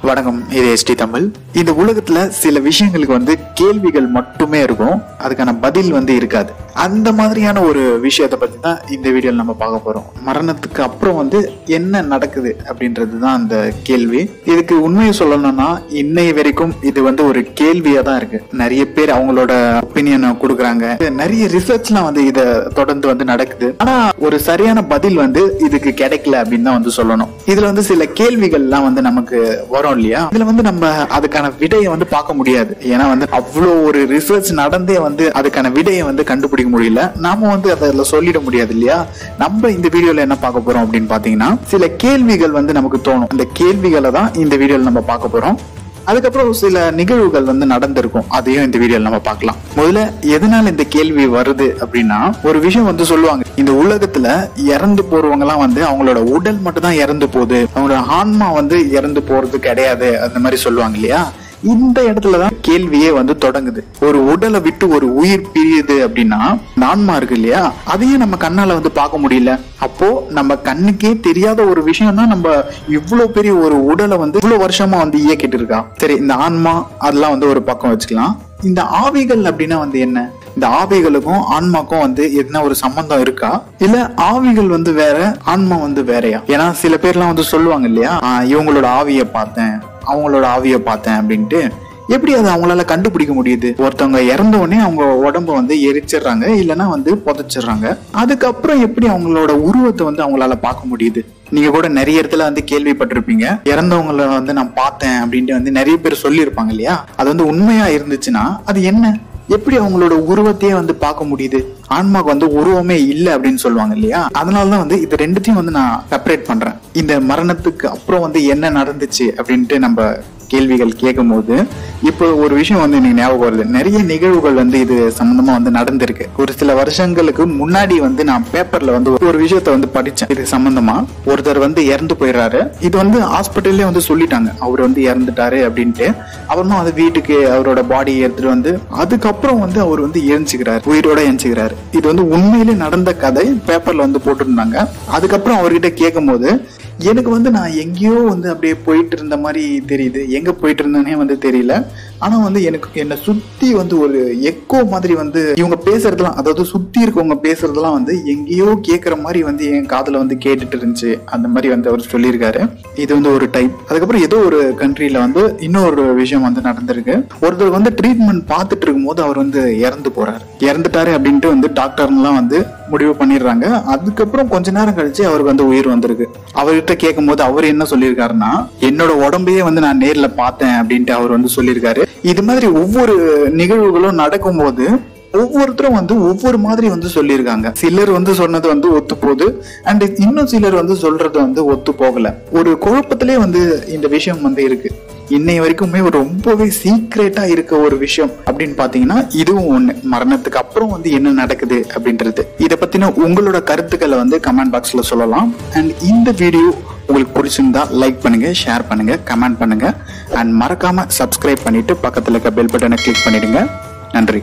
வணக்கம், இது எஸ்டி தமிழ். இந்த உலகத்துல சில விஷயங்களுக்கு கேள்விகள் மட்டுமே இருக்கும், அதுக்கான பதில் இருக்காது. அந்த மாதிரியான ஒரு விஷயத்தை பத்தி தான் இந்த வீடியோல நம்ம பார்க்க போறோம். மரணத்துக்கு அப்புறம் என்ன நடக்குது அப்படின்றது தான் அந்த கேள்வி. இதுக்கு உண்மையை சொல்லணும்னா இன்னை வரைக்கும் இது ஒரு கேள்வியா தான் இருக்கு. நிறைய பேர் அவங்களோட ஒப்பீனியனை கொடுக்குறாங்க, நிறைய ரிசர்ச்லாம் இதை தொடர்ந்து நடக்குது. ஆனா ஒரு சரியான பதில் இதுக்கு கிடைக்கல அப்படின்னு தான் சொல்லணும். இதுல சில கேள்விகள்லாம் நமக்கு வரும் இல்லையா, இதுல நம்ம அதுக்கான விடையை பார்க்க முடியாது. ஏன்னா அவ்வளோ ஒரு ரிசர்ச் நடந்தே அதுக்கான விடையை கண்டுபிடிக்க முடியல. நாம அதில் சொல்லிட முடியாது இல்லையா. நம்ம இந்த வீடியோல என்ன பார்க்க போறோம் அப்படின்னு பாத்தீங்கன்னா, சில கேள்விகள் நமக்கு தோணும். அந்த கேள்விகளை தான் இந்த வீடியோல நம்ம பார்க்க போறோம். அதுக்கப்புறம் சில நிகழ்வுகள் நடந்திருக்கும், அதையும் இந்த வீடியோல நம்ம பார்க்கலாம். முதல்ல எதனால இந்த கேள்வி வருது அப்படின்னா, ஒரு விஷயம் சொல்லுவாங்க, இந்த உலகத்துல இறந்து போறவங்க எல்லாம் அவங்களோட உடல் மட்டும் தான் இறந்து போகுது, அவங்களோட ஆன்மா இறந்து போறது கிடையாது, அந்த மாதிரி சொல்லுவாங்க இல்லையா. இந்த இடத்துலதான் கேள்வியே தொடங்குது. ஒரு உடலை விட்டு ஒரு உயிர் பிரியுது அப்படின்னா ஆன்மா இருக்கு இல்லையா, அதையும் நம்ம கண்ணால பார்க்க முடியல. அப்போ நம்ம கண்ணுக்கே தெரியாத ஒரு விஷயம் தான் நம்ம இவ்வளவு பெரிய ஒரு உடலை இவ்வளவு வருஷமா இயக்கிட்டு இருக்கா. சரி, இந்த ஆன்மா அதெல்லாம் ஒரு பக்கம் வச்சுக்கலாம். இந்த ஆவிகள் அப்படின்னா என்ன? இந்த ஆவிகளுக்கும் ஆன்மாக்கும் எதுனா ஒரு சம்பந்தம் இருக்கா, இல்ல ஆவிகள் வேற ஆன்மா வேறையா? ஏன்னா சில பேர்லாம் சொல்லுவாங்க இல்லையா, இவங்களோட ஆவியை பார்த்தேன், அவங்களோட ஆவியை பார்த்தேன் அப்படின்ட்டு. எப்படி அதை அவங்களால கண்டுபிடிக்க முடியுது? ஒருத்தவங்க இறந்த உடனே அவங்க உடம்ப எரிச்சிடுறாங்க, இல்லைன்னா புதைச்சிடுறாங்க. அதுக்கப்புறம் எப்படி அவங்களோட உருவத்தை அவங்களால பார்க்க முடியுது? நீங்க கூட நிறைய இடத்துல கேள்விப்பட்டிருப்பீங்க, இறந்தவங்களை நான் பார்த்தேன் அப்படின்ட்டு நிறைய பேர் சொல்லியிருப்பாங்க இல்லையா. அது உண்மையா இருந்துச்சுன்னா அது என்ன, எப்படி அவங்களோட உருவத்தையே பார்க்க முடியுது? ஆன்மாக்கு உருவமே இல்லை அப்படின்னு சொல்லுவாங்க இல்லையா. அதனாலதான் இது ரெண்டுத்தையும் நான் செப்பரேட் பண்றேன். இந்த மரணத்துக்கு அப்புறம் என்ன நடந்துச்சு அப்படின்ட்டு நம்ம கேள்விகள் கேட்கும் போது இப்போ ஒரு விஷயம் எனக்கு ஞாபகம் வருது. நிறைய நிகழ்வுகள் இது சம்பந்தமா நடந்திருக்கு. ஒரு சில வருஷங்களுக்கு முன்னாடி நான் பேப்பர்ல ஒரு விஷயத்த படிச்சேன். இது சம்பந்தமா ஒருத்தர் இறந்து போயிடுறாரு. இது ஹாஸ்பிட்டல்லே சொல்லிட்டாங்க, அவர் இறந்துட்டாரு அப்படின்ட்டு. அப்புறமா வீட்டுக்கு அவரோட பாடியை எடுத்துட்டு அதுக்கப்புறம் அவர் எழுந்துக்கிறாரு, உயிரோட எழுந்துக்கிறாரு. இது உண்மையிலே நடந்த கதை, பேப்பர்ல போட்டிருந்தாங்க. அதுக்கப்புறம் அவர்கிட்ட கேட்கும் போது எனக்கு நான் எங்கேயோ அப்படியே போயிட்டு இருந்த மாதிரி தெரியுது. எங்க போயிட்டு இருந்தேனே தெரியல. ஆனா எனக்கு என்னை சுத்தி ஒரு எக்கோ மாதிரி இவங்க பேசுறதுலாம், அதாவது சுத்தி இருக்கவங்க பேசுறதுலாம் எங்கேயோ கேட்கற மாதிரி என் காதுல கேட்டுட்டு இருந்துச்சு. அந்த மாதிரி அவர் சொல்லியிருக்காரு. இது ஒரு டைப். அதுக்கப்புறம் ஏதோ ஒரு கண்ட்ரில இன்னொரு விஷயம் நடந்திருக்கு. ஒருத்தர் ட்ரீட்மெண்ட் பார்த்துட்டு இருக்கும் போது அவர் இறந்து போறாரு. இறந்துட்டாரு அப்படின்ட்டு டாக்டர்லாம் முடிவு பண்ணிடுறாங்க. அதுக்கப்புறம் கொஞ்ச நேரம் கழிச்சு அவருக்கு உயிர் வந்திருக்கு. அவர்கிட்ட கேட்கும் போது அவர் என்ன சொல்லியிருக்காருன்னா, என்னோட உடம்பையே நான் நேர்ல பார்த்தேன் அப்படின்ட்டு அவர் சொல்லியிருக்காரு. இது மாதிரி ஒவ்வொரு நிகழ்வுகளும் நடக்கும் போது ஒவ்வொருத்தரும் ஒவ்வொரு மாதிரி சொல்லியிருக்காங்க. சிலர் சொன்னது ஒத்து போகுது, அண்ட் இன்னும் சிலர் சொல்றது ஒத்து போகல. ஒரு குழப்பத்திலே இந்த விஷயம் இருக்கு. இன்னை வரைக்குமே ரொம்பவே சீக்ரெட்டா இருக்க ஒரு விஷயம் அப்படின்னு பாத்தீங்கன்னா இதுவும் ஒண்ணு. மரணத்துக்கு அப்புறம் என்ன நடக்குது அப்படின்றது, இதை பத்தின உங்களோட கருத்துக்களை கமெண்ட் பாக்ஸ்ல சொல்லலாம். அண்ட் இந்த வீடியோ உங்களுக்கு பிடிச்சிருந்தா லைக் பண்ணுங்க, ஷேர் பண்ணுங்க, கமெண்ட் பண்ணுங்க, அண்ட் மறக்காம சப்ஸ்கிரைப் பண்ணிட்டு பக்கத்துல இருக்க பெல் பட்டனை கிளிக் பண்ணிடுங்க. நன்றி.